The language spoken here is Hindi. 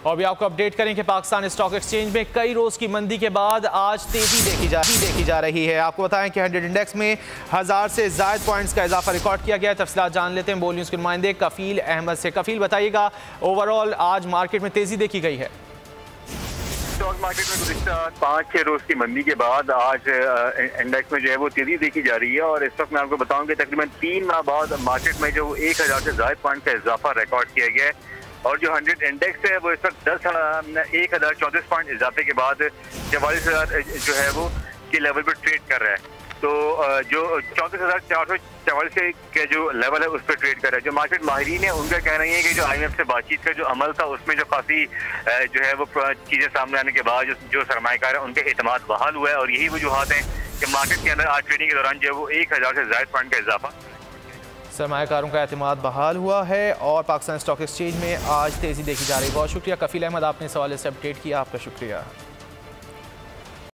और भी आपको अपडेट करें कि पाकिस्तान स्टॉक एक्सचेंज में कई रोज़ की मंदी के बाद आज तेज़ी देखी जा रही है। आपको बताएं कि 100 इंडेक्स में 1000 से ज़ायद पॉइंट्स का इजाफा रिकॉर्ड किया गया है। तफसीलात जान लेते हैं बोल न्यूज़ के नुमाइंदे कफील अहमद से। कफील, बताइएगा ओवरऑल आज मार्केट में तेज़ी देखी गई है। स्टॉक मार्केट में गुज़िश्ता 5-6 रोज की मंदी के बाद आज इंडेक्स में जो है वो तेजी देखी जा रही है और इस वक्त मैं आपको बताऊं कि तकरीबन 3 माह बाद मार्केट में जो 1000 से ज़ायद पॉइंट का इजाफा रिकॉर्ड किया गया है और जो 100 इंडेक्स है वो इस वक्त 1034 पॉइंट इजाफे के बाद 44,000 जो है वो के लेवल पर ट्रेड कर रहा है। तो जो 34,444 के जो लेवल है उस पर ट्रेड कर रहा है। जो मार्केट माहिरीन है उनका कह रही है कि जो IMF से बातचीत का जो अमल था उसमें जो काफ़ी जो है वो चीज़ें सामने आने के बाद जो सरमायाकार है उनके एतमाद बहाल हुआ है और यही वजूहत हैं कि मार्केट के अंदर आज ट्रेडिंग के दौरान जो है वो 1000 से ज़ायद पॉइंट का इजाफा सरमायाकारों का एतमाद बहाल हुआ है और पाकिस्तान स्टॉक एक्सचेंज में आज तेज़ी देखी जा रही है। बहुत शुक्रिया कफील अहमद, आपने इस हवाले से अपडेट किया, आपका शुक्रिया।